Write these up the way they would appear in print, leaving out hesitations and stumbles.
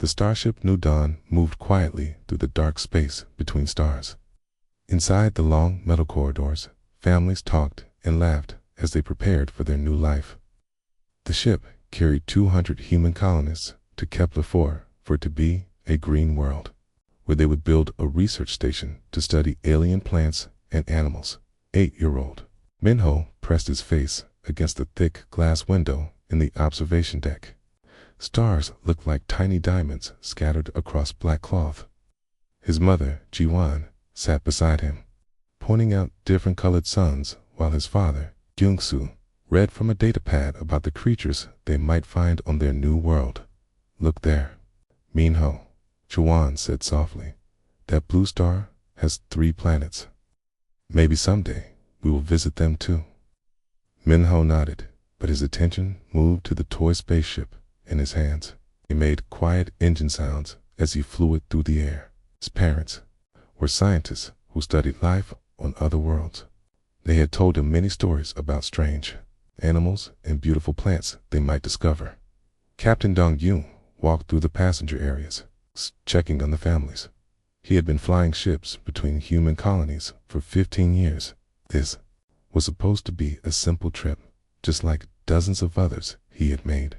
The starship New Dawn moved quietly through the dark space between stars. Inside the long metal corridors, families talked and laughed as they prepared for their new life. The ship carried 200 human colonists to Kepler-4 for it to be a green world, where they would build a research station to study alien plants and animals. 8-year-old Minho pressed his face against the thick glass window in the observation deck. Stars looked like tiny diamonds scattered across black cloth. His mother, Jiwan, sat beside him, pointing out different colored suns, while his father, Gyungsu, read from a datapad about the creatures they might find on their new world. "Look there, Minho," Jiwan said softly. "That blue star has 3 planets. Maybe someday we will visit them too." Minho nodded, but his attention moved to the toy spaceship in his hands. He made quiet engine sounds as he flew it through the air. His parents were scientists who studied life on other worlds. They had told him many stories about strange animals and beautiful plants they might discover. Captain Dong-Yoon walked through the passenger areas, checking on the families. He had been flying ships between human colonies for 15 years. This was supposed to be a simple trip, just like dozens of others he had made.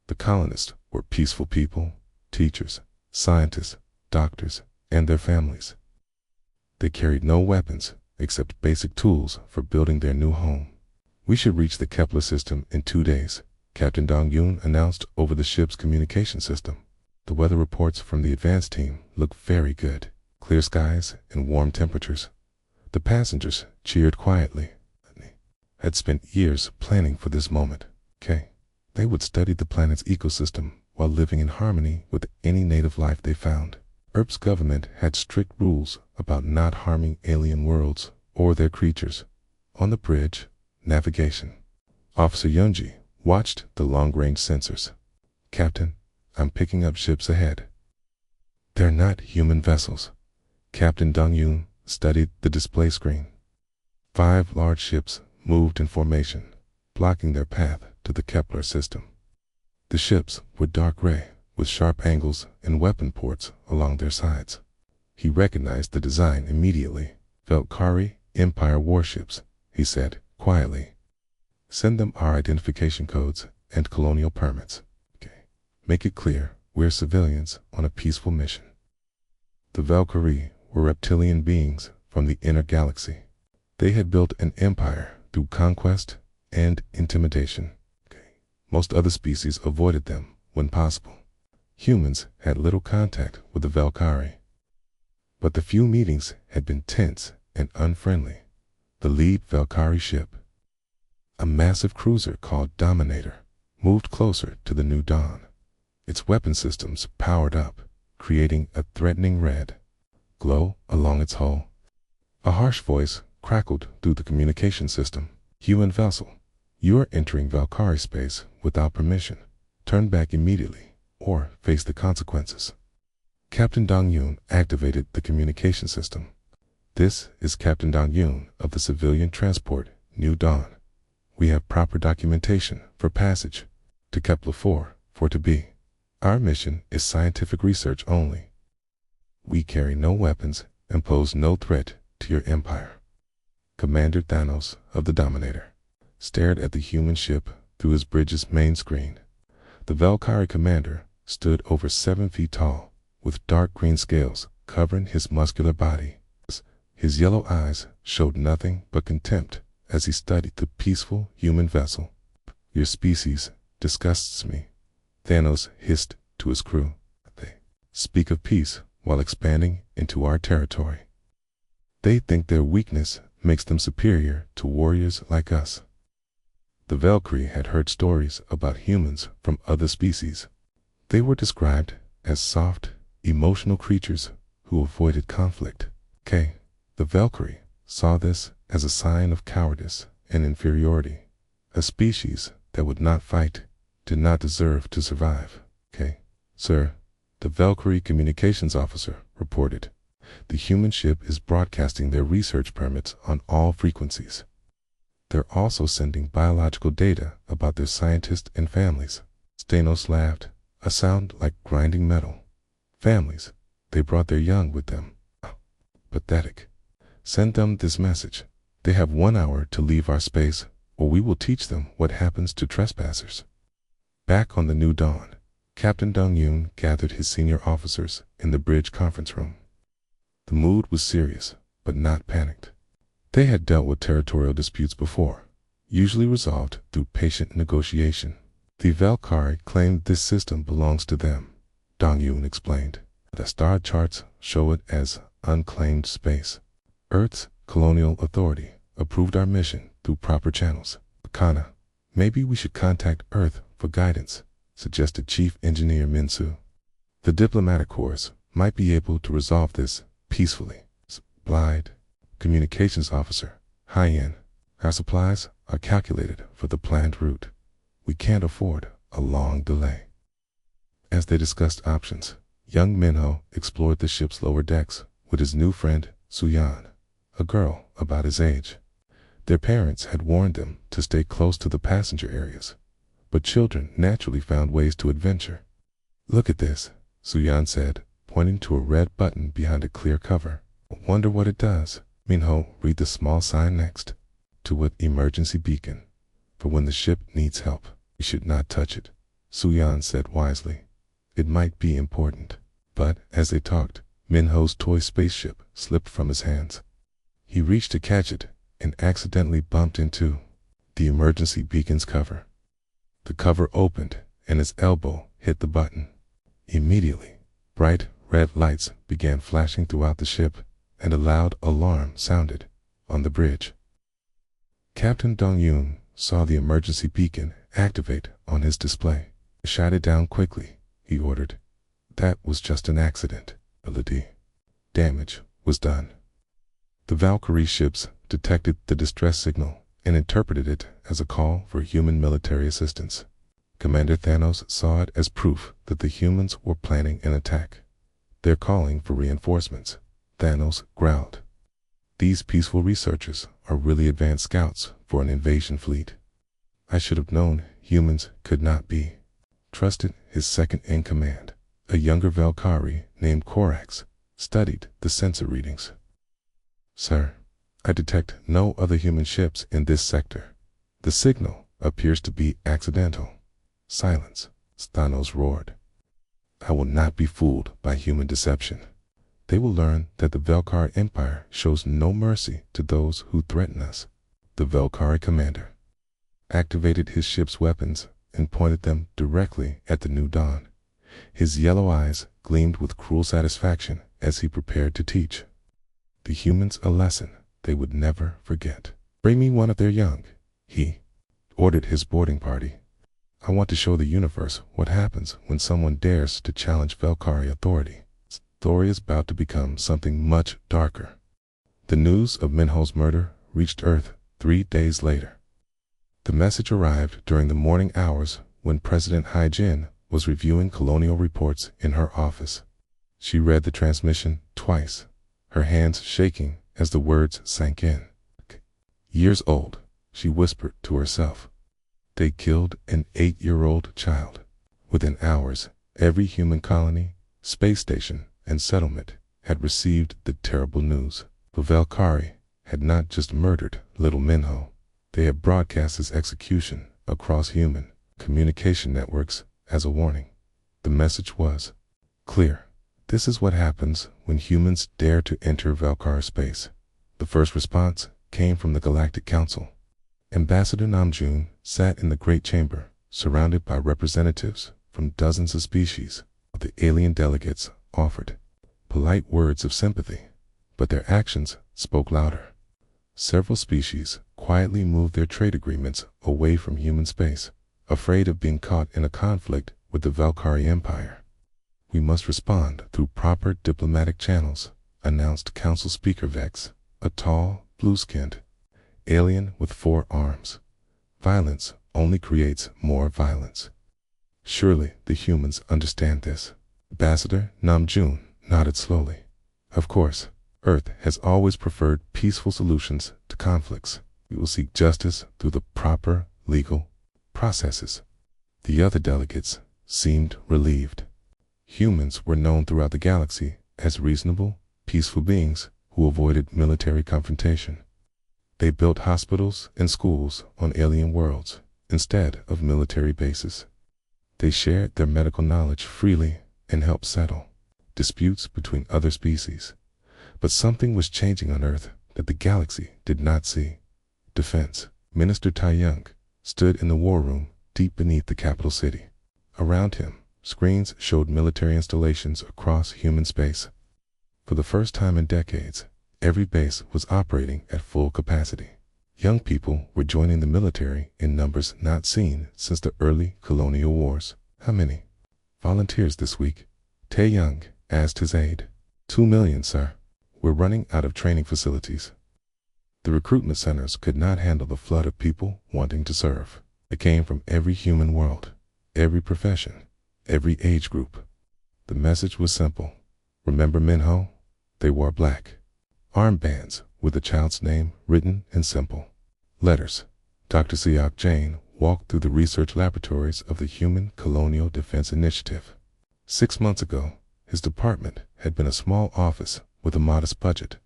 The colonists were peaceful people, teachers, scientists, doctors, and their families. They carried no weapons except basic tools for building their new home. "We should reach the Kepler system in 2 days," Captain Dong-Yoon announced over the ship's communication system. The weather reports from the advanced team looked very good. Clear skies and warm temperatures. The passengers cheered quietly. They had spent years planning for this moment. They would study the planet's ecosystem while living in harmony with any native life they found. Earth's government had strict rules about not harming alien worlds or their creatures. On the bridge, navigation. Officer Yunji watched the long-range sensors. "Captain, I'm picking up ships ahead." "They're not human vessels." Captain Dong-Yoon studied the display screen. 5 large ships moved in formation, blocking their path to the Kepler system. The ships were dark gray, with sharp angles and weapon ports along their sides. He recognized the design immediately. "Valkyrie Empire warships," he said quietly. "Send them our identification codes and colonial permits. Make it clear we're civilians on a peaceful mission." The Valkyrie were reptilian beings from the inner galaxy. They had built an empire through conquest and intimidation. Most other species avoided them when possible. Humans had little contact with the Valkyrie. But the few meetings had been tense and unfriendly. The lead Valkyrie ship, a massive cruiser called Dominator, moved closer to the New Dawn. Its weapon systems powered up, creating a threatening red glow along its hull. A harsh voice crackled through the communication system. "Human vessel, you are entering Valkyrie space without permission. Turn back immediately or face the consequences." Captain Dong-Yoon activated the communication system. "This is Captain Dong-Yoon of the civilian transport New Dawn. We have proper documentation for passage to Kepler-4 for to be. Our mission is scientific research only. We carry no weapons and pose no threat to your empire." Commander Thanos of the Dominator stared at the human ship through his bridge's main screen. The Valkyrie commander stood over 7 feet tall, with dark green scales covering his muscular body. His yellow eyes showed nothing but contempt as he studied the peaceful human vessel. "Your species disgusts me," Thanos hissed to his crew. "They speak of peace while expanding into our territory. They think their weakness makes them superior to warriors like us." The Valkyrie had heard stories about humans from other species. They were described as soft, emotional creatures who avoided conflict. The Valkyrie saw this as a sign of cowardice and inferiority. A species that would not fight did not deserve to survive. "Sir," the Valkyrie communications officer reported, "the human ship is broadcasting their research permits on all frequencies. They're also sending biological data about their scientists and families." Stanos laughed, a sound like grinding metal. Families, they brought their young with them. Pathetic. Send them this message. They have 1 hour to leave our space, or we will teach them what happens to trespassers. Back on the New Dawn, Captain Dong-Yoon gathered his senior officers in the bridge conference room. The mood was serious, but not panicked. They had dealt with territorial disputes before, usually resolved through patient negotiation. The Valkyrie claimed this system belongs to them, Dong-Yoon explained. The star charts show it as unclaimed space. Earth's colonial authority approved our mission through proper channels. Kana, maybe we should contact Earth for guidance, suggested Chief Engineer Min-soo. The diplomatic corps might be able to resolve this peacefully. Supplied Communications Officer, Hyen, our supplies are calculated for the planned route. We can't afford a long delay. As they discussed options, young Minho explored the ship's lower decks with his new friend, Suyan, a girl about his age. Their parents had warned them to stay close to the passenger areas, but children naturally found ways to adventure. Look at this, Suyan said, pointing to a red button behind a clear cover. Wonder what it does. Minho, read the small sign next. To what emergency beacon. For when the ship needs help, we should not touch it, Suyan said wisely. It might be important. But, as they talked, Minho's toy spaceship slipped from his hands. He reached to catch it and accidentally bumped into the emergency beacon's cover. The cover opened and his elbow hit the button. Immediately, bright red lights began flashing throughout the ship and a loud alarm sounded on the bridge. Captain Dong-Yoon saw the emergency beacon activate on his display. Shut it down quickly, he ordered. That was just an accident. The damage was done. The Valkyrie ships detected the distress signal and interpreted it as a call for human military assistance. Commander Thanos saw it as proof that the humans were planning an attack. They're calling for reinforcements, Thanos growled. These peaceful researchers are really advanced scouts for an invasion fleet. I should have known humans could not be trusted. His second-in-command, a younger Valkyrie named Korax, studied the sensor readings. Sir, I detect no other human ships in this sector. The signal appears to be accidental. Silence, Thanos roared. I will not be fooled by human deception. They will learn that the Valkyrie Empire shows no mercy to those who threaten us. The Valkyrie commander activated his ship's weapons and pointed them directly at the New Dawn. His yellow eyes gleamed with cruel satisfaction as he prepared to teach the humans a lesson they would never forget. Bring me one of their young, he ordered his boarding party. I want to show the universe what happens when someone dares to challenge Valkyrie authority. The story is about to become something much darker. The news of Minho's murder reached Earth 3 days later. The message arrived during the morning hours when President Hai-Jin was reviewing colonial reports in her office. She read the transmission twice, her hands shaking as the words sank in. Years old, she whispered to herself. They killed an 8-year-old child. Within hours, every human colony, space station, and settlement had received the terrible news. The Valkyrie had not just murdered little Minho, they had broadcast his execution across human communication networks as a warning. The message was clear. This is what happens when humans dare to enter Valkyrie space. The first response came from the Galactic Council. Ambassador Namjoon sat in the Great Chamber, surrounded by representatives from dozens of species. The alien delegates offered polite words of sympathy, but their actions spoke louder. Several species quietly moved their trade agreements away from human space, afraid of being caught in a conflict with the Valkyrie Empire. We must respond through proper diplomatic channels, announced Council Speaker Vex, a tall, blue-skinned alien with 4 arms. Violence only creates more violence. Surely the humans understand this. Ambassador Namjoon nodded slowly. Of course, Earth has always preferred peaceful solutions to conflicts. We will seek justice through the proper legal processes. The other delegates seemed relieved. Humans were known throughout the galaxy as reasonable, peaceful beings who avoided military confrontation. They built hospitals and schools on alien worlds instead of military bases. They shared their medical knowledge freely and helped settle disputes between other species. But something was changing on Earth that the galaxy did not see. Defense. Minister Tai Young stood in the war room deep beneath the capital city. Around him, screens showed military installations across human space. For the first time in decades, every base was operating at full capacity. Young people were joining the military in numbers not seen since the early colonial wars. How many volunteers this week? Tai Young asked his aide. 2 million, sir. We're running out of training facilities. The recruitment centers could not handle the flood of people wanting to serve. They came from every human world, every profession, every age group. The message was simple. Remember Minho? They wore black armbands with a child's name written in simple letters. Dr. Siak Jain walked through the research laboratories of the Human Colonial Defense Initiative. 6 months ago, his department had been a small office with a modest budget.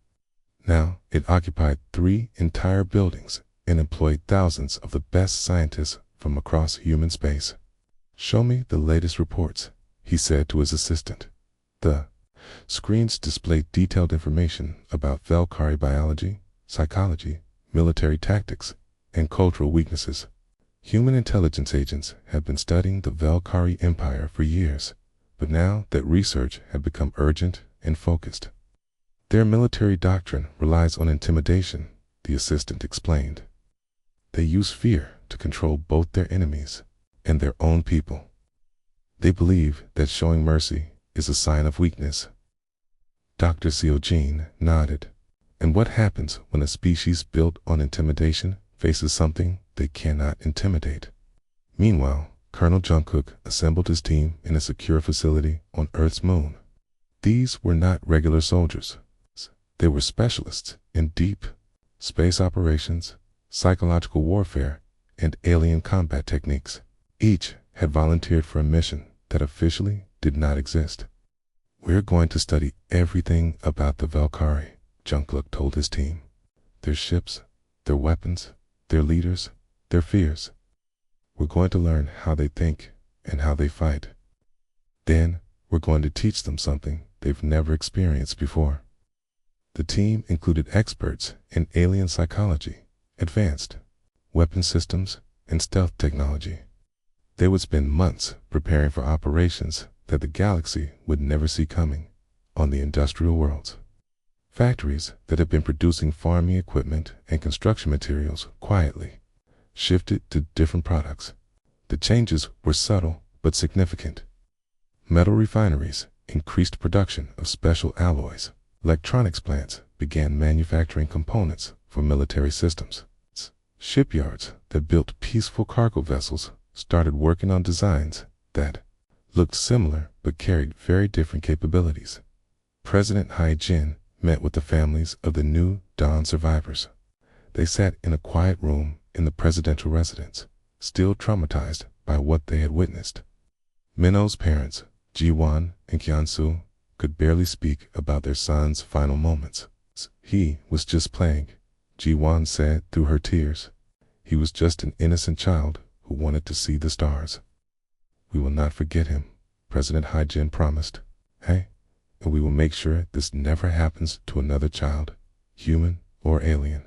Now it occupied 3 entire buildings and employed thousands of the best scientists from across human space. Show me the latest reports, he said to his assistant. The screens displayed detailed information about Velkari biology, psychology, military tactics, and cultural weaknesses. Human intelligence agents had been studying the Velkari Empire for years, but now that research had become urgent and focused. Their military doctrine relies on intimidation, the assistant explained. They use fear to control both their enemies and their own people. They believe that showing mercy is a sign of weakness. Dr. Seojin nodded. And what happens when a species built on intimidation faces something they cannot intimidate? Meanwhile, Colonel Jungkook assembled his team in a secure facility on Earth's moon. These were not regular soldiers. They were specialists in deep space operations, psychological warfare, and alien combat techniques. Each had volunteered for a mission that officially did not exist. We're going to study everything about the Velkari, Jungkook told his team. Their ships, their weapons, their leaders, their fears. We're going to learn how they think and how they fight. Then we're going to teach them something they've never experienced before. The team included experts in alien psychology, advanced weapon systems, and stealth technology. They would spend months preparing for operations that the galaxy would never see coming on the industrial worlds. Factories that had been producing farming equipment and construction materials quietly shifted to different products. The changes were subtle but significant. Metal refineries increased production of special alloys. Electronics plants began manufacturing components for military systems. Shipyards that built peaceful cargo vessels started working on designs that looked similar but carried very different capabilities. President Hai Jin met with the families of the new Dawn survivors. They sat in a quiet room in the presidential residence, still traumatized by what they had witnessed. Minho's parents, Ji-won and Kyun-soo, could barely speak about their son's final moments. He was just playing, Ji-won said through her tears. He was just an innocent child who wanted to see the stars. We will not forget him, President Hai Jin promised. Hey, and we will make sure this never happens to another child, human or alien.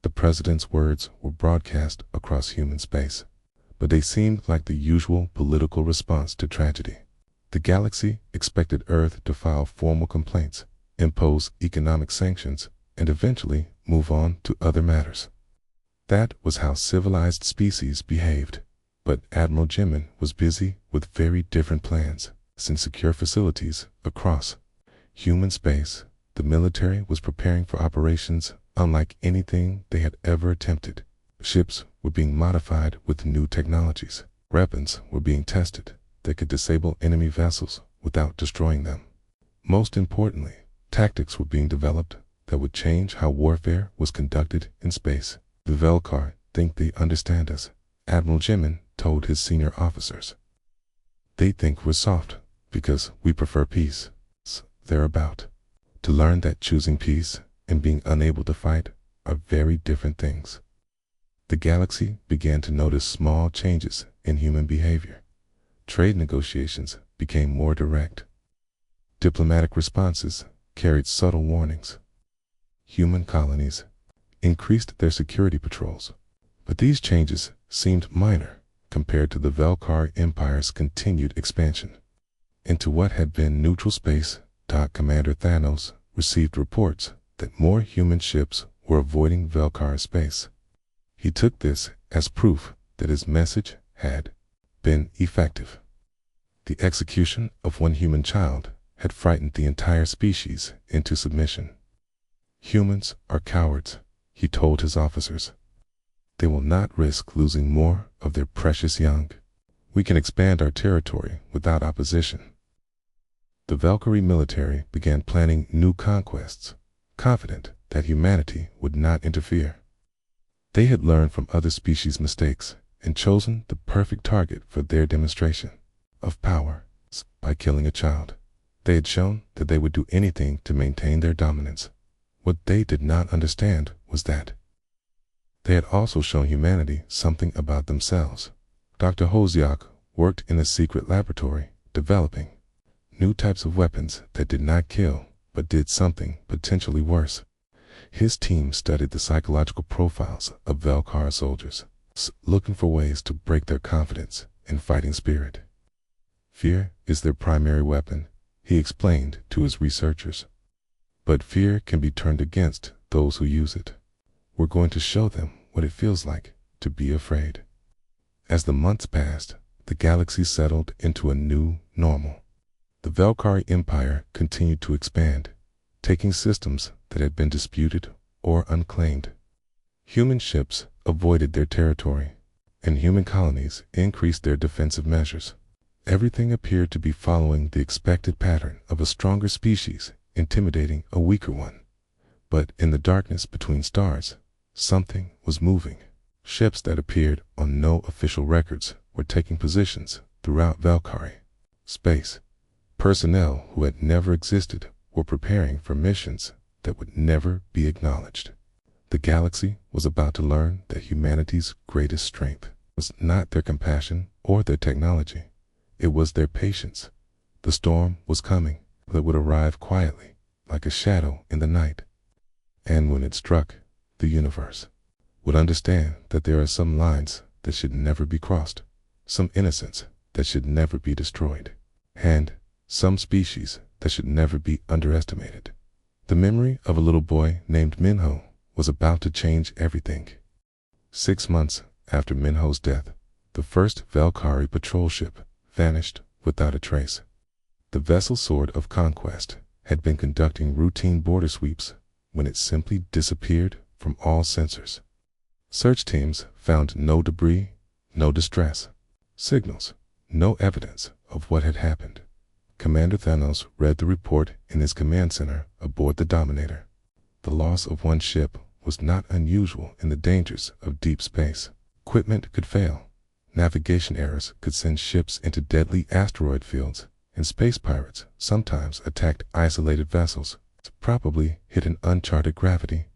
The president's words were broadcast across human space, but they seemed like the usual political response to tragedy. The galaxy expected Earth to file formal complaints, impose economic sanctions, and eventually move on to other matters. That was how civilized species behaved. But Admiral Jimin was busy with very different plans. In secure facilities across human space, the military was preparing for operations unlike anything they had ever attempted. Ships were being modified with new technologies. Weapons were being tested that could disable enemy vessels without destroying them. Most importantly, tactics were being developed that would change how warfare was conducted in space. The Velkar think they understand us, Admiral Jimin told his senior officers. They think we're soft because we prefer peace. They're about to learn that choosing peace and being unable to fight are very different things. The galaxy began to notice small changes in human behavior. Trade negotiations became more direct. Diplomatic responses carried subtle warnings. Human colonies increased their security patrols, but these changes seemed minor compared to the Velkar Empire's continued expansion. Into what had been neutral space, Commander Thanos received reports that more human ships were avoiding Velkar space. He took this as proof that his message had been effective. The execution of one human child had frightened the entire species into submission. Humans are cowards, he told his officers. They will not risk losing more of their precious young. We can expand our territory without opposition. The Valkyrie military began planning new conquests, confident that humanity would not interfere. They had learned from other species' mistakes and chosen the perfect target for their demonstration of power by killing a child. They had shown that they would do anything to maintain their dominance. What they did not understand was that they had also shown humanity something about themselves. Dr. Hosiak worked in a secret laboratory, developing new types of weapons that did not kill, but did something potentially worse. His team studied the psychological profiles of Velkar soldiers, looking for ways to break their confidence and fighting spirit. Fear is their primary weapon, he explained to his researchers. But fear can be turned against those who use it. We're going to show them what it feels like to be afraid. As the months passed, the galaxy settled into a new normal. The Velkar Empire continued to expand, taking systems that had been disputed or unclaimed. Human ships avoided their territory, and human colonies increased their defensive measures. Everything appeared to be following the expected pattern of a stronger species intimidating a weaker one. But in the darkness between stars, something was moving. Ships that appeared on no official records were taking positions throughout Valkyrie space. Personnel who had never existed were preparing for missions that would never be acknowledged. The galaxy was about to learn that humanity's greatest strength was not their compassion or their technology. It was their patience. The storm was coming, but it would arrive quietly, like a shadow in the night. And when it struck, the universe would understand that there are some lines that should never be crossed, some innocence that should never be destroyed, and some species that should never be underestimated. The memory of a little boy named Minho was about to change everything. 6 months after Minho's death, the first Valkyrie patrol ship vanished without a trace. The vessel Sword of Conquest had been conducting routine border sweeps when it simply disappeared from all sensors. Search teams found no debris, no distress signals, no evidence of what had happened. Commander Thanos read the report in his command center aboard the Dominator. The loss of one ship was not unusual in the dangers of deep space. Equipment could fail, navigation errors could send ships into deadly asteroid fields, and space pirates sometimes attacked isolated vessels, probably hit an uncharted gravity.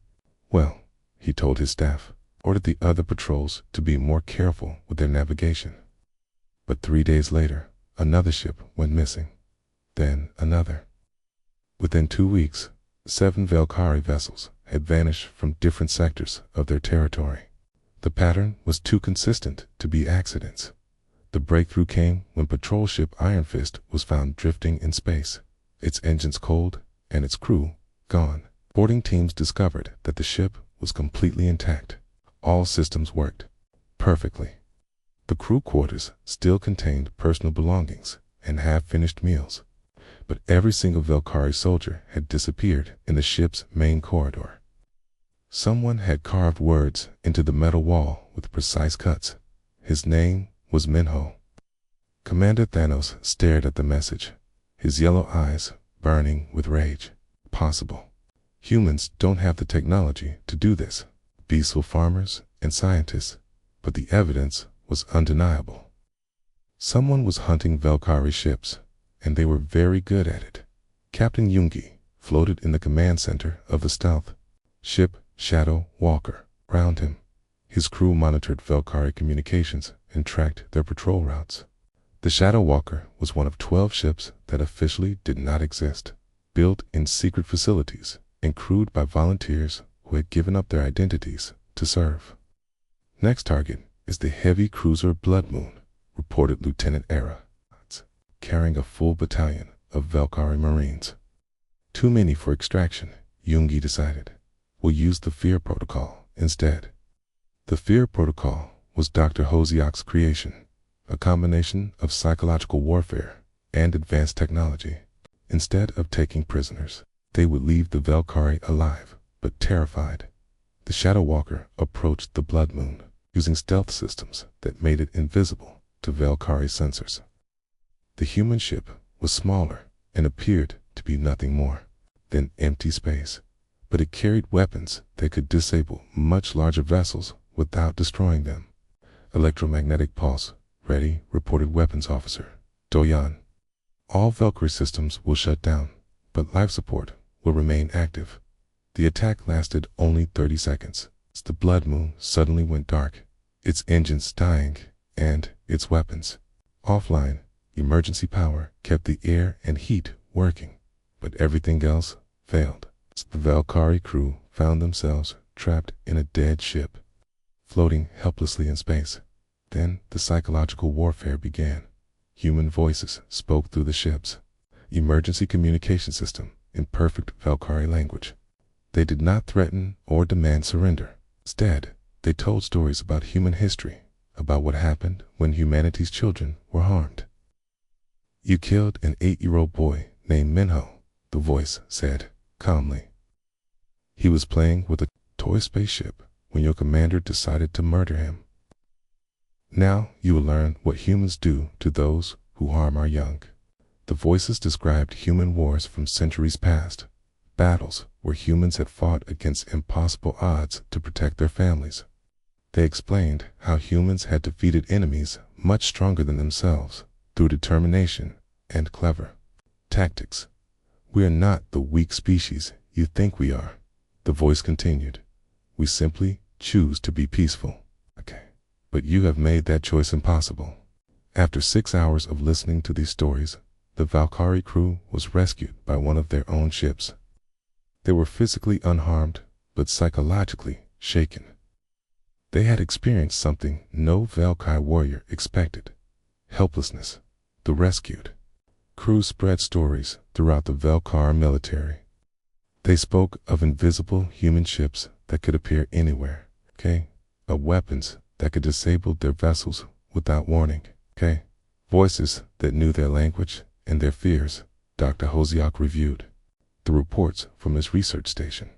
Well, he told his staff, ordered the other patrols to be more careful with their navigation. But 3 days later, another ship went missing. Then another. Within 2 weeks, 7 Valkyrie vessels had vanished from different sectors of their territory. The pattern was too consistent to be accidents. The breakthrough came when patrol ship Iron Fist was found drifting in space, its engines cold and its crew gone. Boarding teams discovered that the ship was completely intact. All systems worked perfectly. The crew quarters still contained personal belongings and half-finished meals, but every single Valkyrie soldier had disappeared in the ship's main corridor. Someone had carved words into the metal wall with precise cuts. His name was Minho. Commander Thanos stared at the message, his yellow eyes burning with rage. Possible. Humans don't have the technology to do this. Peaceful farmers and scientists, but the evidence was undeniable. Someone was hunting Valkyrie ships, and they were very good at it. Captain Yungi floated in the command center of the stealth ship Shadow Walker. Around him, his crew monitored Valkyrie communications and tracked their patrol routes. The Shadow Walker was one of 12 ships that officially did not exist, built in secret facilities and crewed by volunteers who had given up their identities to serve. Next target is the heavy cruiser Blood Moon, reported Lieutenant Era, carrying a full battalion of Valkyrie Marines. Too many for extraction, Yungi decided. We'll use the Fear Protocol instead. The Fear Protocol was Dr. Hoziak's creation, a combination of psychological warfare and advanced technology. Instead of taking prisoners, they would leave the Valkyrie alive, but terrified. The Shadow Walker approached the Blood Moon, using stealth systems that made it invisible to Valkyrie sensors. The human ship was smaller and appeared to be nothing more than empty space, but it carried weapons that could disable much larger vessels without destroying them. Electromagnetic pulse, ready, reported weapons officer Doyan. All Valkyrie systems will shut down, but life support will remain active. The attack lasted only 30 seconds. The Blood Moon suddenly went dark, its engines dying, and its weapons offline. Emergency power kept the air and heat working, but everything else failed. The Valkyrie crew found themselves trapped in a dead ship, floating helplessly in space. Then the psychological warfare began. Human voices spoke through the ship's emergency communication system in perfect Valkyrie language. They did not threaten or demand surrender. Instead, they told stories about human history, about what happened when humanity's children were harmed. You killed an 8-year-old boy named Minho, the voice said calmly. He was playing with a toy spaceship when your commander decided to murder him. Now you will learn what humans do to those who harm our young. The voices described human wars from centuries past, battles where humans had fought against impossible odds to protect their families. They explained how humans had defeated enemies much stronger than themselves through determination and clever tactics. We are not the weak species you think we are, the voice continued. We simply choose to be peaceful. Okay, but you have made that choice impossible. After 6 hours of listening to these stories, the Valkyrie crew was rescued by one of their own ships. They were physically unharmed, but psychologically shaken. They had experienced something no Valkyrie warrior expected: helplessness. The rescued crew spread stories throughout the Valkyrie military. They spoke of invisible human ships that could appear anywhere, of weapons that could disable their vessels without warning, voices that knew their language and their fears. Dr. Hoziak reviewed the reports from his research station.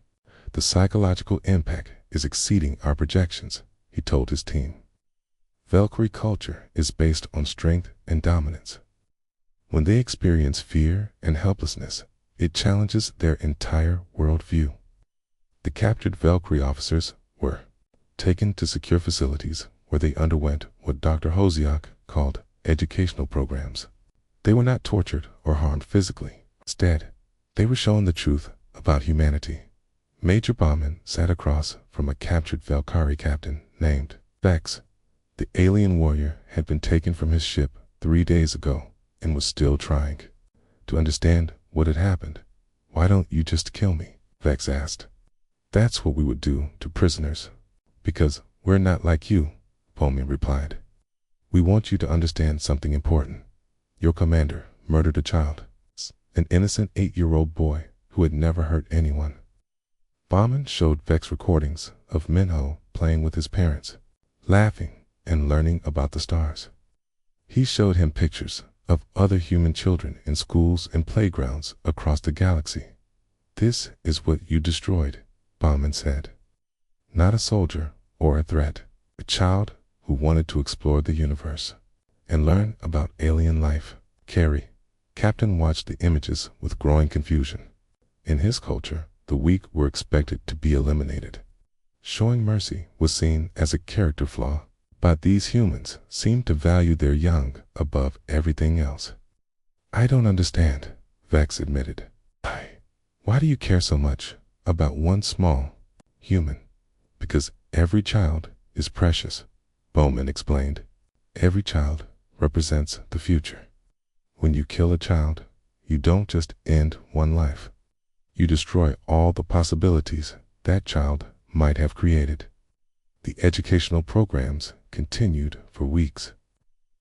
The psychological impact is exceeding our projections, he told his team. Valkyrie culture is based on strength and dominance. When they experience fear and helplessness, it challenges their entire worldview. The captured Valkyrie officers were taken to secure facilities where they underwent what Dr. Hoziak called educational programs. They were not tortured or harmed physically. Instead, they were shown the truth about humanity. Major Bauman sat across from a captured Valkyrie captain named Vex. The alien warrior had been taken from his ship 3 days ago and was still trying to understand what had happened. Why don't you just kill me? Vex asked. That's what we would do to prisoners. Because we're not like you, Bauman replied. We want you to understand something important. Your commander murdered a child, an innocent 8-year-old boy who had never hurt anyone. Bauman showed Vex recordings of Minho playing with his parents, laughing and learning about the stars. He showed him pictures of other human children in schools and playgrounds across the galaxy. This is what you destroyed, Bauman said. Not a soldier or a threat, a child who wanted to explore the universe and learn about alien life. Carrie, Captain, watched the images with growing confusion. In his culture, the weak were expected to be eliminated. Showing mercy was seen as a character flaw. But these humans seem to value their young above everything else. I don't understand, Vex admitted. Why do you care so much about one small human? Because every child is precious, Bowman explained. Every child represents the future. When you kill a child, you don't just end one life. You destroy all the possibilities that child might have created. The educational programs continued for weeks.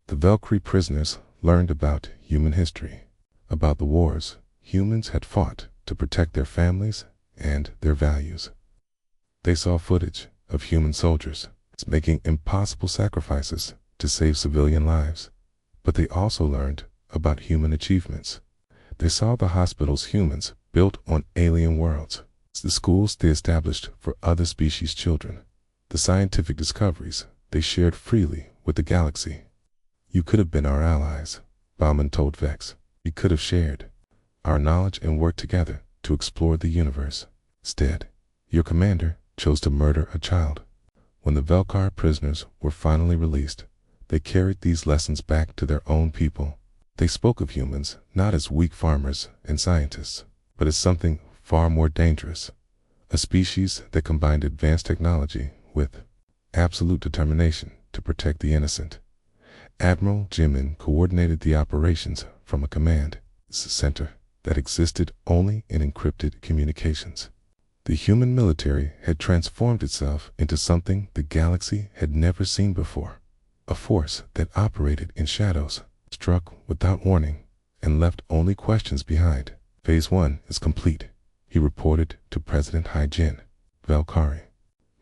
The Valkyrie prisoners learned about human history, about the wars humans had fought to protect their families and their values. They saw footage of human soldiers making impossible sacrifices to save civilian lives, but they also learned about human achievements. They saw the hospitals humans built on alien worlds, the schools they established for other species' children, the scientific discoveries they shared freely with the galaxy. You could have been our allies, Bauman told Vex. We could have shared our knowledge and worked together to explore the universe. Instead, your commander chose to murder a child. When the Velkar prisoners were finally released, they carried these lessons back to their own people. They spoke of humans not as weak farmers and scientists, but as something far more dangerous, a species that combined advanced technology with absolute determination to protect the innocent. Admiral Jimin coordinated the operations from a command center that existed only in encrypted communications. The human military had transformed itself into something the galaxy had never seen before, a force that operated in shadows, struck without warning, and left only questions behind. Phase 1 is complete, he reported to President Hyjin Valkyrie.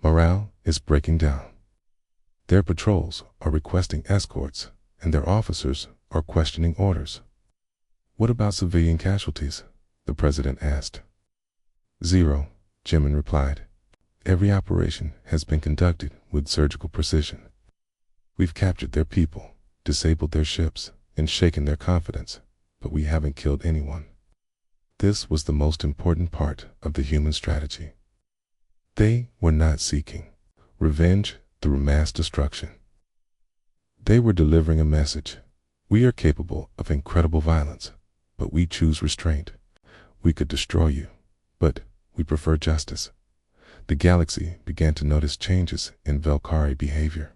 Morale is breaking down. Their patrols are requesting escorts, and their officers are questioning orders. What about civilian casualties? The president asked. 0, Jimin replied. Every operation has been conducted with surgical precision. We've captured their people, disabled their ships, and shaken their confidence, but we haven't killed anyone. This was the most important part of the human strategy. They were not seeking revenge through mass destruction. They were delivering a message. We are capable of incredible violence, but we choose restraint. We could destroy you, but we prefer justice. The galaxy began to notice changes in Valkyrie behavior.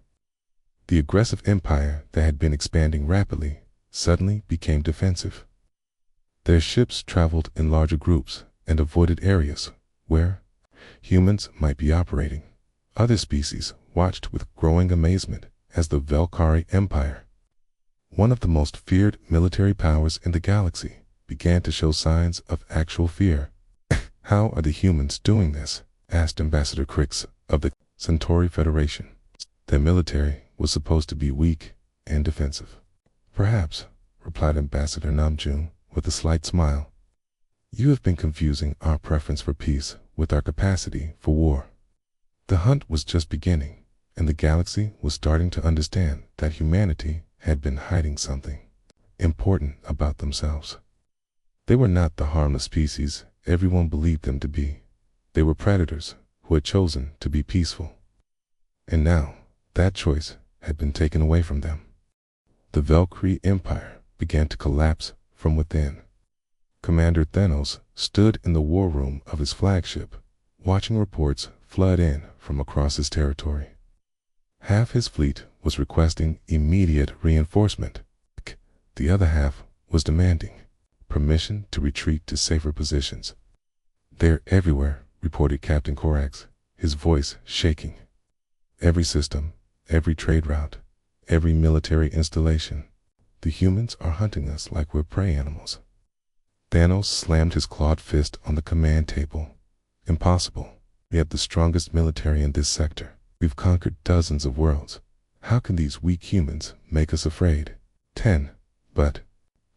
The aggressive empire that had been expanding rapidly suddenly became defensive. Their ships traveled in larger groups and avoided areas where humans might be operating. Other species watched with growing amazement as the Valkyrie Empire, one of the most feared military powers in the galaxy, began to show signs of actual fear. How are the humans doing this? Asked Ambassador Crix of the Centauri Federation. Their military was supposed to be weak and defensive. Perhaps, replied Ambassador Namjoon with a slight smile. You have been confusing our preference for peace with our capacity for war. The hunt was just beginning, and the galaxy was starting to understand that humanity had been hiding something important about themselves. They were not the harmless species everyone believed them to be. They were predators who had chosen to be peaceful. And now, that choice had been taken away from them. The Valkyrie Empire began to collapse from within. Commander Thanos stood in the war room of his flagship, watching reports flood in from across his territory. Half his fleet was requesting immediate reinforcement. The other half was demanding permission to retreat to safer positions. They're everywhere, reported Captain Corax, his voice shaking. Every system, every trade route, every military installation. The humans are hunting us like we're prey animals. Thanos slammed his clawed fist on the command table. Impossible. We have the strongest military in this sector. We've conquered dozens of worlds. How can these weak humans make us afraid? 10. But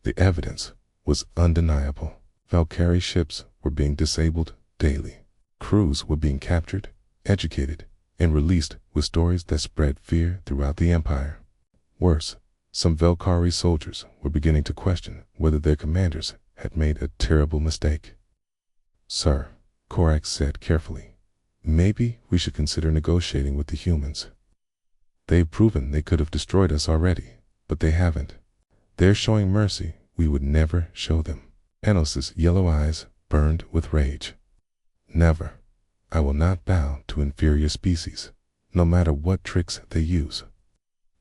the evidence was undeniable. Valkyrie ships were being disabled daily. Crews were being captured, educated, and released with stories that spread fear throughout the Empire. Worse, some Valkyrie soldiers were beginning to question whether their commanders had made a terrible mistake. Sir, Corax said carefully, maybe we should consider negotiating with the humans. They've proven they could have destroyed us already, but they haven't. They're showing mercy we would never show them. Thanos' yellow eyes burned with rage. Never. I will not bow to inferior species, no matter what tricks they use.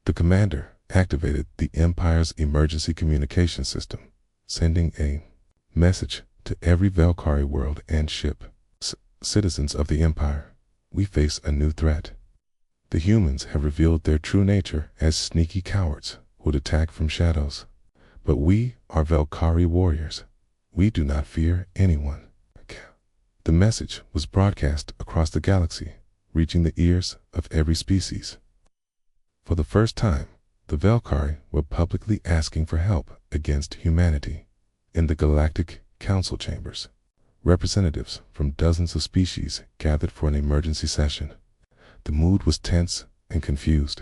The commander activated the Empire's emergency communication system, sending a message to every Valkyrie world and ship. Citizens of the Empire, we face a new threat. The humans have revealed their true nature as sneaky cowards who would attack from shadows. But we are Valkyrie warriors. We do not fear anyone. The message was broadcast across the galaxy, reaching the ears of every species. For the first time, the Valkyrie were publicly asking for help against humanity. In the Galactic Council chambers, representatives from dozens of species gathered for an emergency session. The mood was tense and confused.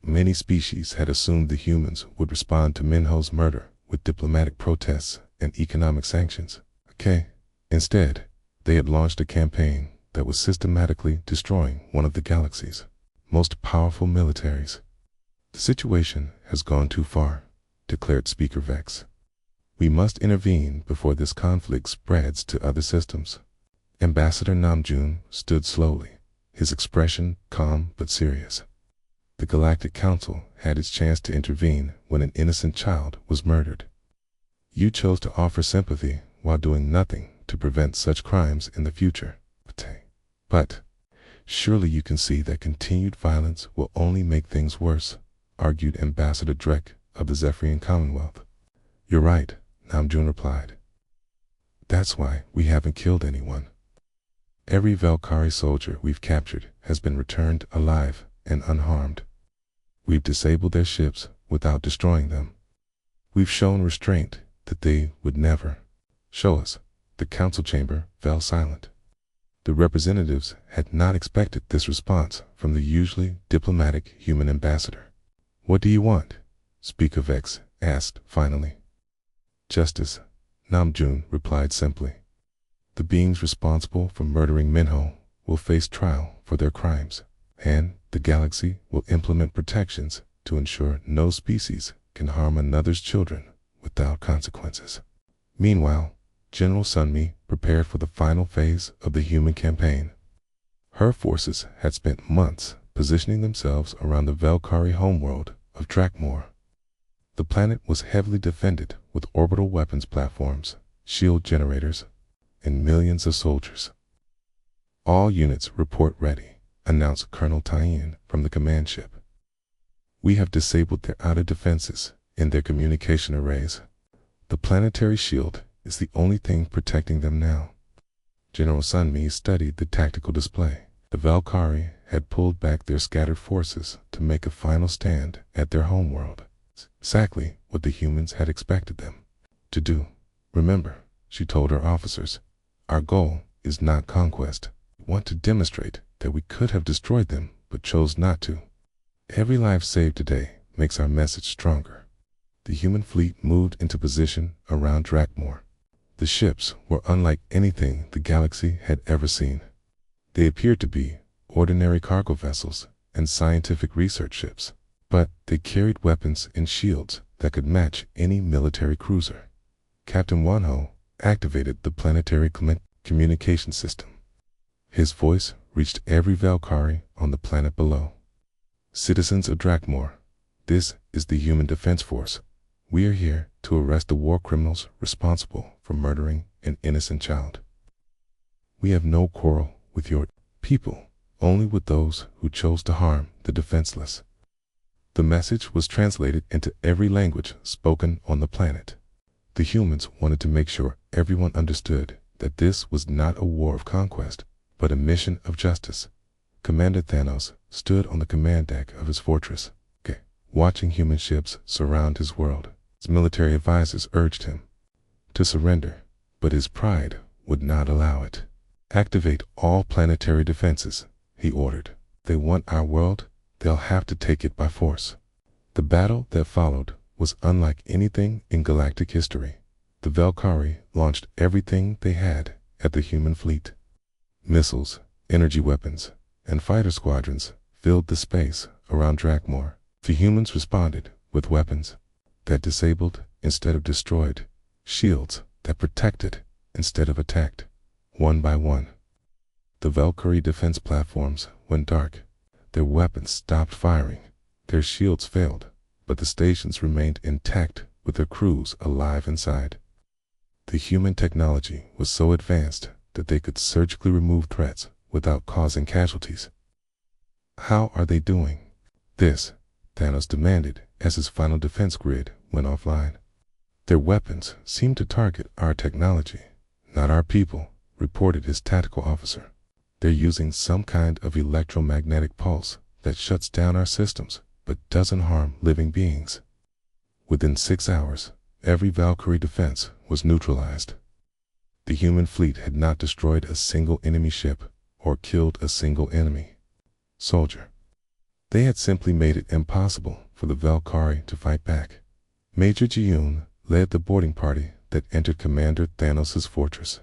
Many species had assumed the humans would respond to Minho's murder with diplomatic protests and economic sanctions. Instead, they had launched a campaign that was systematically destroying one of the galaxy's most powerful militaries. The situation has gone too far, declared Speaker Vex. We must intervene before this conflict spreads to other systems. Ambassador Namjoon stood slowly, his expression calm but serious. The Galactic Council had its chance to intervene when an innocent child was murdered. You chose to offer sympathy while doing nothing to prevent such crimes in the future. But surely you can see that continued violence will only make things worse, argued Ambassador Drek of the Zephyrian Commonwealth. You're right, Namjoon replied. That's why we haven't killed anyone. Every Valkyrie soldier we've captured has been returned alive and unharmed. We've disabled their ships without destroying them. We've shown restraint that they would never show us. The council chamber fell silent. The representatives had not expected this response from the usually diplomatic human ambassador. What do you want? Speaker Vex asked finally. Justice, Namjoon replied simply. The beings responsible for murdering Minho will face trial for their crimes, and the galaxy will implement protections to ensure no species can harm another's children without consequences. Meanwhile, General Sunmi prepared for the final phase of the human campaign. Her forces had spent months positioning themselves around the Valkyrie homeworld of Drakmor. The planet was heavily defended with orbital weapons platforms, shield generators, and millions of soldiers. All units report ready, announced Colonel Tyen from the command ship. We have disabled their outer defenses and their communication arrays. The planetary shield is the only thing protecting them now. General Sunmi studied the tactical display. The Valkyrie had pulled back their scattered forces to make a final stand at their homeworld. Exactly what the humans had expected them to do. Remember, she told her officers, our goal is not conquest. We want to demonstrate that we could have destroyed them but chose not to. Every life saved today makes our message stronger. The human fleet moved into position around Drakmor. The ships were unlike anything the galaxy had ever seen. They appeared to be ordinary cargo vessels and scientific research ships, but they carried weapons and shields that could match any military cruiser. Captain Wanho activated the planetary communication system. His voice reached every Valkyrie on the planet below. Citizens of Drakmor, this is the Human Defense Force. We are here to arrest the war criminals responsible for murdering an innocent child. We have no quarrel with your people, only with those who chose to harm the defenseless. The message was translated into every language spoken on the planet. The humans wanted to make sure everyone understood that this was not a war of conquest, but a mission of justice. Commander Thanos stood on the command deck of his fortress, watching human ships surround his world. His military advisors urged him to surrender, but his pride would not allow it. Activate all planetary defenses, he ordered. If they want our world, they'll have to take it by force. The battle that followed was unlike anything in galactic history. The Valkyrie launched everything they had at the human fleet. Missiles, energy weapons, and fighter squadrons filled the space around Drakmor. The humans responded with weapons that disabled instead of destroyed, shields that protected instead of attacked. One by one, the Valkyrie defense platforms went dark. Their weapons stopped firing. Their shields failed, but the stations remained intact with their crews alive inside. The human technology was so advanced that they could surgically remove threats without causing casualties. How are they doing this? Thanos demanded as his final defense grid went offline. Their weapons seem to target our technology, not our people, reported his tactical officer. They're using some kind of electromagnetic pulse that shuts down our systems but doesn't harm living beings. Within 6 hours, every Valkyrie defense was neutralized. The human fleet had not destroyed a single enemy ship or killed a single enemy soldier. They had simply made it impossible for the Valkyrie to fight back. Major Ji-yoon led the boarding party that entered Commander Thanos' fortress.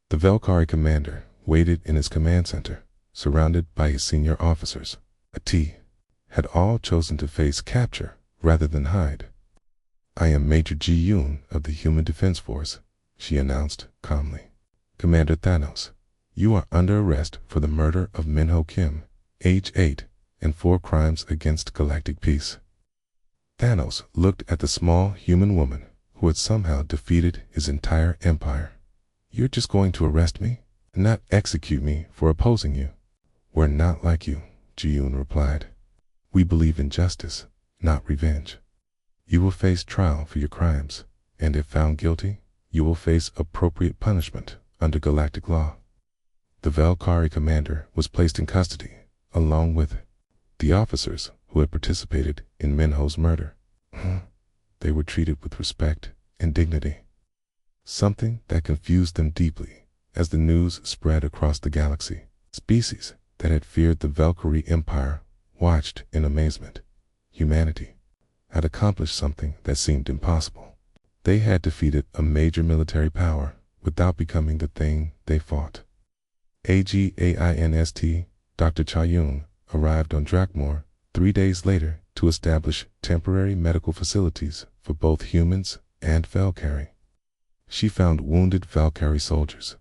The Valkyrie commander waited in his command center, surrounded by his senior officers. Had all chosen to face capture rather than hide. "I am Major Ji-yoon of the Human Defense Force," she announced calmly. "Commander Thanos, you are under arrest for the murder of Minho Kim, age 8, and 4 crimes against galactic peace." Thanos looked at the small human woman who had somehow defeated his entire empire. "You're just going to arrest me and not execute me for opposing you?" "We're not like you," Ji-yoon replied. "We believe in justice, not revenge. You will face trial for your crimes, and if found guilty, you will face appropriate punishment under galactic law." The Valkyrie commander was placed in custody, along with the officers who had participated in Minho's murder. They were treated with respect and dignity, something that confused them deeply as the news spread across the galaxy. Species that had feared the Valkyrie Empire watched in amazement. Humanity had accomplished something that seemed impossible. They had defeated a major military power without becoming the thing they fought. AGAINST, Dr. Cha-yoon, arrived on Drakmor 3 days later to establish temporary medical facilities for both humans and Valkyrie. She found wounded Valkyrie soldiers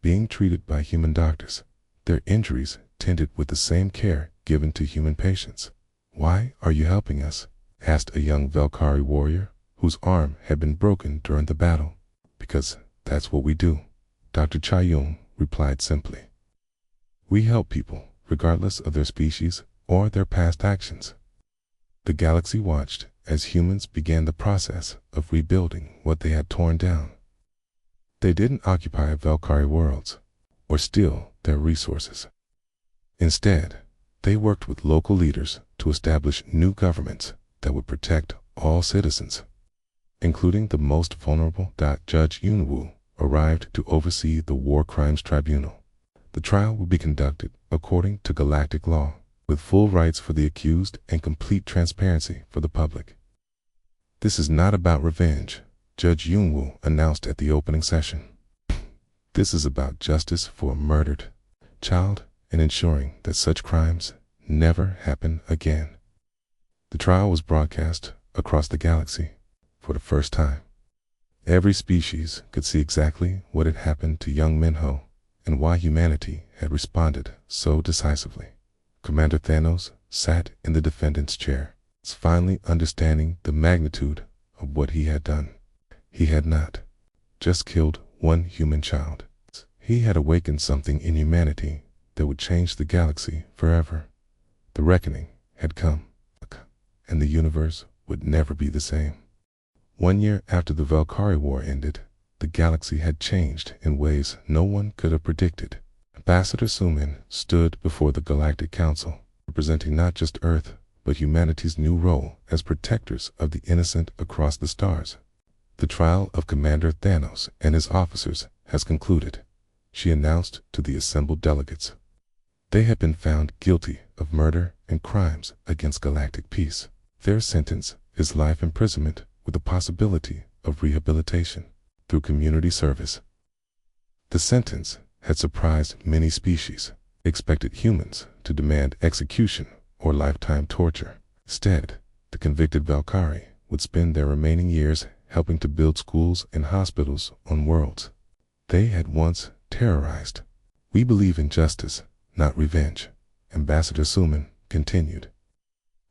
being treated by human doctors, their injuries tended with the same care given to human patients. "Why are you helping us?" asked a young Valkyrie warrior whose arm had been broken during the battle. "Because that's what we do," Dr. Cha-yoon replied simply. "We help people, regardless of their species or their past actions." The galaxy watched as humans began the process of rebuilding what they had torn down. They didn't occupy Valkyrie worlds or steal their resources. Instead, they worked with local leaders to establish new governments that would protect all citizens, including the most vulnerable. Judge Yunwoo arrived to oversee the War Crimes Tribunal. The trial would be conducted according to galactic law, with full rights for the accused and complete transparency for the public. "This is not about revenge," Judge Yunwoo announced at the opening session. "This is about justice for a murdered child and ensuring that such crimes never happen again." The trial was broadcast across the galaxy for the first time. Every species could see exactly what had happened to young Minho and why humanity had responded so decisively. Commander Thanos sat in the defendant's chair, finally understanding the magnitude of what he had done. He had not just killed one human child. He had awakened something in humanity that would change the galaxy forever. The reckoning had come, and the universe would never be the same. 1 year after the Valkyrie War ended, the galaxy had changed in ways no one could have predicted. Ambassador Sumin stood before the Galactic Council, representing not just Earth, but humanity's new role as protectors of the innocent across the stars. "The trial of Commander Thanos and his officers has concluded," she announced to the assembled delegates. "They have been found guilty of murder and crimes against galactic peace. Their sentence is life imprisonment with the possibility of rehabilitation through community service." The sentence had surprised many species, expected humans to demand execution or lifetime torture. Instead, the convicted Valkyrie would spend their remaining years helping to build schools and hospitals on worlds they had once terrorized. We believe in justice, not revenge, Ambassador Suman continued.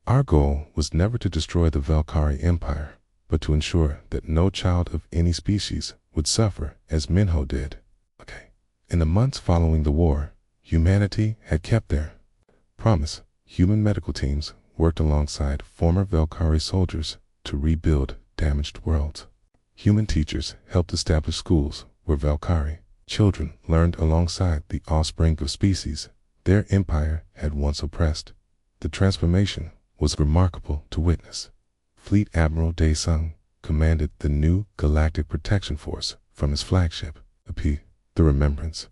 Our goal was never to destroy the Valkyrie Empire, but to ensure that no child of any species would suffer as Minho did. In the months following the war, humanity had kept their promise. Human medical teams worked alongside former Valkyrie soldiers to rebuild damaged worlds. Human teachers helped establish schools where Valkyrie children learned alongside the offspring of species their empire had once oppressed. The transformation was remarkable to witness. Fleet Admiral Dae-sung commanded the new Galactic Protection Force from his flagship, the Remembrance.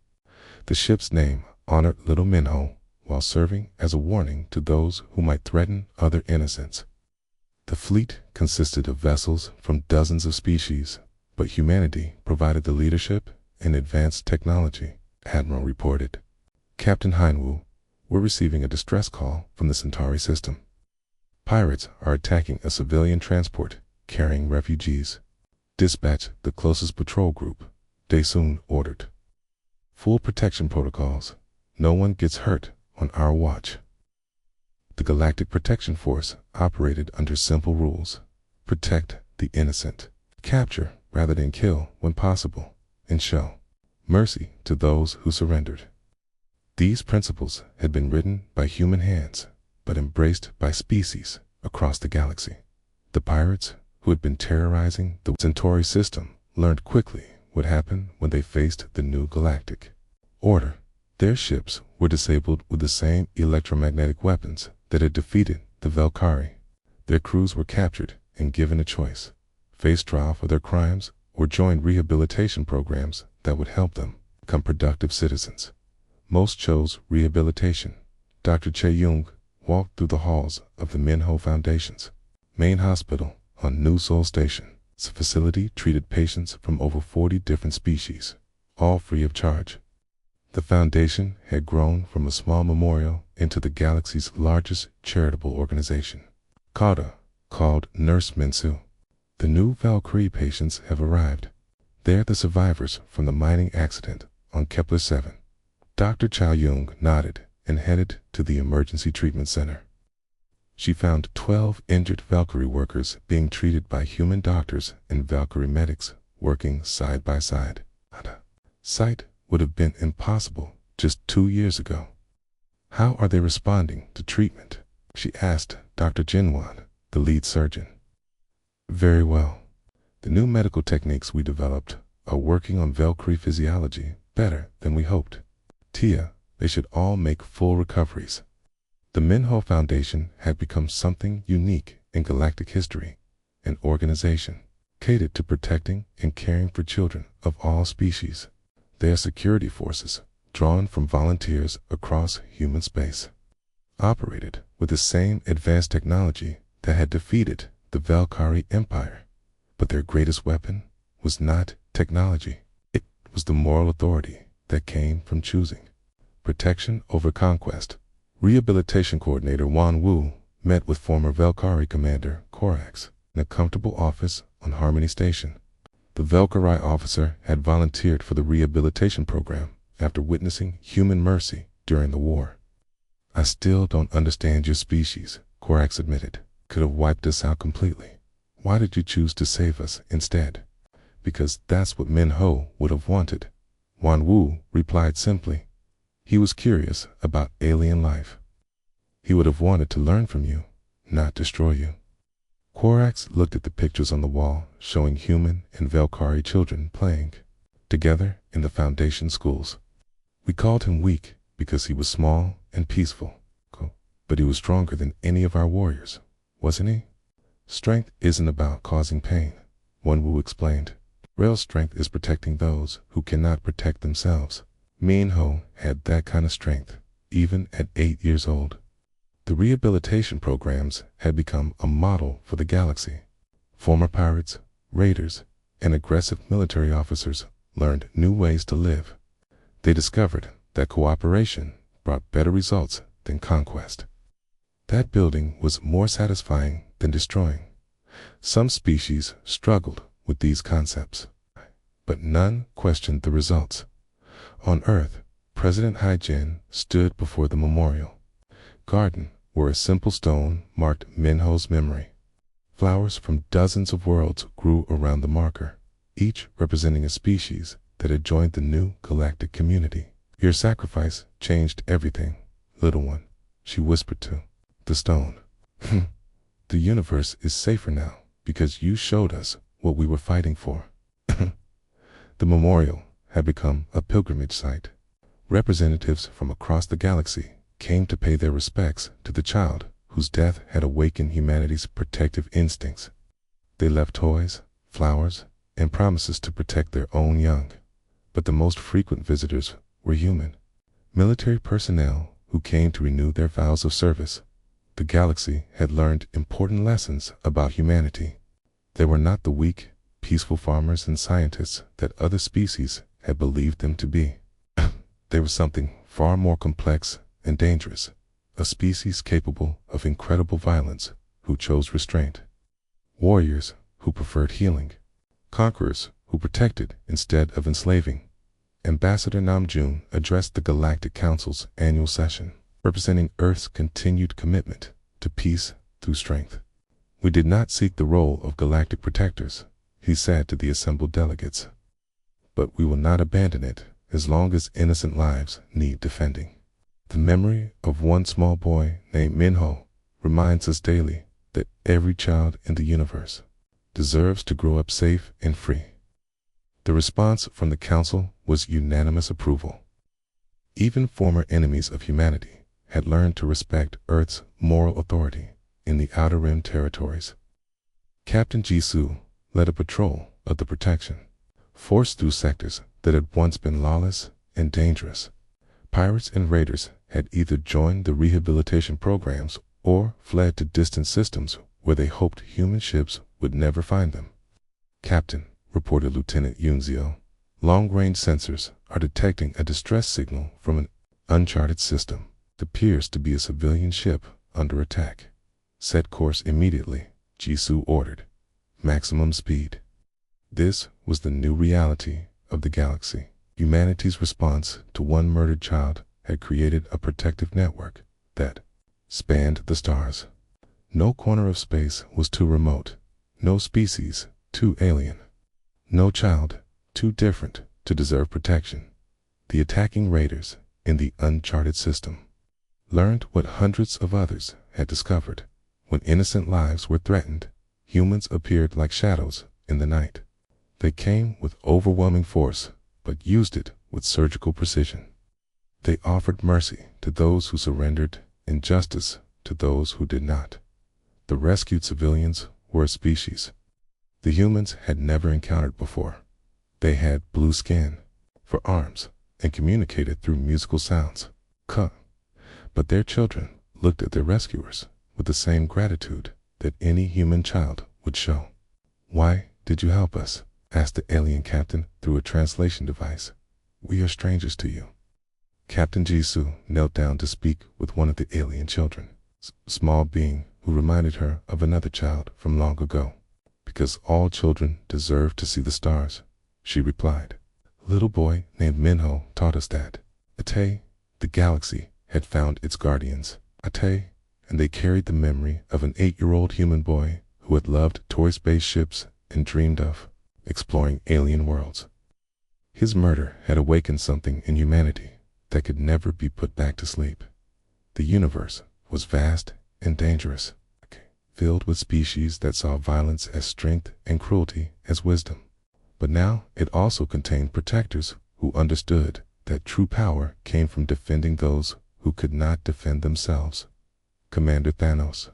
The ship's name honored little Minho while serving as a warning to those who might threaten other innocents. The fleet consisted of vessels from dozens of species, but humanity provided the leadership and advanced technology, Admiral reported. Captain Heinwu, we're receiving a distress call from the Centauri system. Pirates are attacking a civilian transport carrying refugees. Dispatch the closest patrol group, Dae-sung ordered. Full protection protocols. No one gets hurt on our watch. The Galactic Protection Force operated under simple rules. Protect the innocent. Capture rather than kill when possible, and show mercy to those who surrendered. These principles had been written by human hands, but embraced by species across the galaxy. The pirates, who had been terrorizing the Centauri system, learned quickly what happened when they faced the new galactic order. Their ships were disabled with the same electromagnetic weapons that had defeated the Valkyrie. Their crews were captured and given a choice: face trial for their crimes or join rehabilitation programs that would help them become productive citizens. Most chose rehabilitation. Dr. Che-young walked through the halls of the Minho Foundation's main hospital on New Seoul Station. This facility treated patients from over 40 different species, all free of charge. The foundation had grown from a small memorial into the galaxy's largest charitable organization. Kada called Nurse Minsu. The new Valkyrie patients have arrived. They're the survivors from the mining accident on Kepler 7. Dr. Chow-young nodded and headed to the emergency treatment center. She found 12 injured Valkyrie workers being treated by human doctors and Valkyrie medics working side by side. Sight would have been impossible just 2 years ago. How are they responding to treatment? She asked Dr. Jinwan, the lead surgeon. Very well. The new medical techniques we developed are working on Valkyrie physiology better than we hoped. Tia, they should all make full recoveries. The Minho Foundation had become something unique in galactic history, an organization catered to protecting and caring for children of all species. They are security forces drawn from volunteers across human space, operated with the same advanced technology that had defeated the Valkyrie Empire. But their greatest weapon was not technology. It was the moral authority that came from choosing protection over conquest. Rehabilitation coordinator Wan Wu met with former Valkyrie commander Korax in a comfortable office on Harmony Station. The Valkyrie officer had volunteered for the rehabilitation program after witnessing human mercy during the war. I still don't understand your species, Korax admitted. Could have wiped us out completely. Why did you choose to save us instead? Because that's what Minho would have wanted. Wan Wu replied simply. He was curious about alien life. He would have wanted to learn from you, not destroy you. Korax looked at the pictures on the wall showing human and Valkyrie children playing together in the Foundation schools. We called him weak because he was small and peaceful, but he was stronger than any of our warriors, wasn't he? Strength isn't about causing pain, Wan Wu explained. Real strength is protecting those who cannot protect themselves. Minho had that kind of strength, even at 8 years old. The rehabilitation programs had become a model for the galaxy. Former pirates, raiders, and aggressive military officers learned new ways to live. They discovered that cooperation brought better results than conquest. That building was more satisfying than destroying. Some species struggled with these concepts, but none questioned the results. On Earth, President Hai-Jin stood before the memorial garden where a simple stone marked Minho's memory. Flowers from dozens of worlds grew around the marker, each representing a species that had joined the new galactic community. Your sacrifice changed everything, little one, she whispered to the stone. The universe is safer now because you showed us what we were fighting for. The memorial had become a pilgrimage site. Representatives from across the galaxy came to pay their respects to the child whose death had awakened humanity's protective instincts. They left toys, flowers, and promises to protect their own young. But the most frequent visitors were human. Military personnel who came to renew their vows of service. The galaxy had learned important lessons about humanity. They were not the weak, peaceful farmers and scientists that other species had believed them to be. They were something far more complex and dangerous, a species capable of incredible violence who chose restraint. Warriors who preferred healing. Conquerors who protected instead of enslaving. Ambassador Namjoon addressed the Galactic Council's annual session, representing Earth's continued commitment to peace through strength. We did not seek the role of galactic protectors, he said to the assembled delegates. But we will not abandon it as long as innocent lives need defending. The memory of one small boy named Minho reminds us daily that every child in the universe deserves to grow up safe and free. The response from the council was unanimous approval. Even former enemies of humanity had learned to respect Earth's moral authority in the Outer Rim territories. Captain Jisoo led a patrol of the protection, forced through sectors that had once been lawless and dangerous. Pirates and raiders had either joined the rehabilitation programs or fled to distant systems where they hoped human ships would never find them. Captain, reported Lieutenant Yunzio, long-range sensors are detecting a distress signal from an uncharted system. It appears to be a civilian ship under attack. Set course immediately, Jisoo ordered. Maximum speed. This was the new reality of the galaxy. Humanity's response to one murdered child had created a protective network that spanned the stars. No corner of space was too remote, no species too alien, no child too different to deserve protection. The attacking raiders in the uncharted system learned what hundreds of others had discovered. When innocent lives were threatened, humans appeared like shadows in the night. They came with overwhelming force, but used it with surgical precision. They offered mercy to those who surrendered and justice to those who did not. The rescued civilians were a species the humans had never encountered before. They had blue skin for arms and communicated through musical sounds. But their children looked at their rescuers with the same gratitude that any human child would show. "Why did you help us?" asked the alien captain through a translation device. "We are strangers to you." Captain Jisoo knelt down to speak with one of the alien children, a small being who reminded her of another child from long ago. "Because all children deserve to see the stars," she replied. A little boy named Minho taught us that. Ate, the galaxy, had found its guardians. Ate, and they carried the memory of an 8-year-old human boy who had loved toy spaceships and dreamed of exploring alien worlds. His murder had awakened something in humanity that could never be put back to sleep. The universe was vast and dangerous, filled with species that saw violence as strength and cruelty as wisdom. But now it also contained protectors who understood that true power came from defending those who could not defend themselves. Commander Thanos,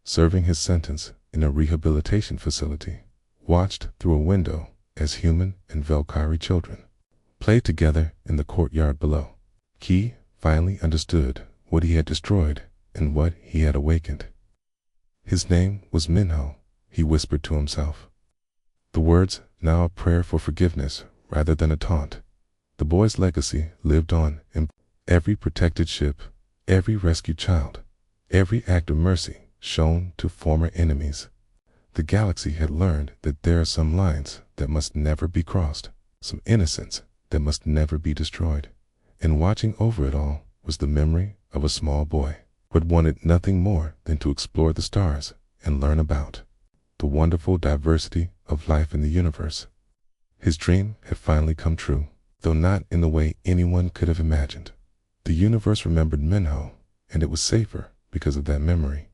serving his sentence in a rehabilitation facility, watched through a window as human and Valkyrie children played together in the courtyard below. Ki finally understood what he had destroyed and what he had awakened. His name was Minho, he whispered to himself. The words now a prayer for forgiveness rather than a taunt. The boy's legacy lived on in every protected ship, every rescued child, every act of mercy shown to former enemies. The galaxy had learned that there are some lines that must never be crossed, some innocence that must never be destroyed. And watching over it all was the memory of a small boy who had wanted nothing more than to explore the stars and learn about the wonderful diversity of life in the universe. His dream had finally come true, though not in the way anyone could have imagined. The universe remembered Minho, and it was safer because of that memory.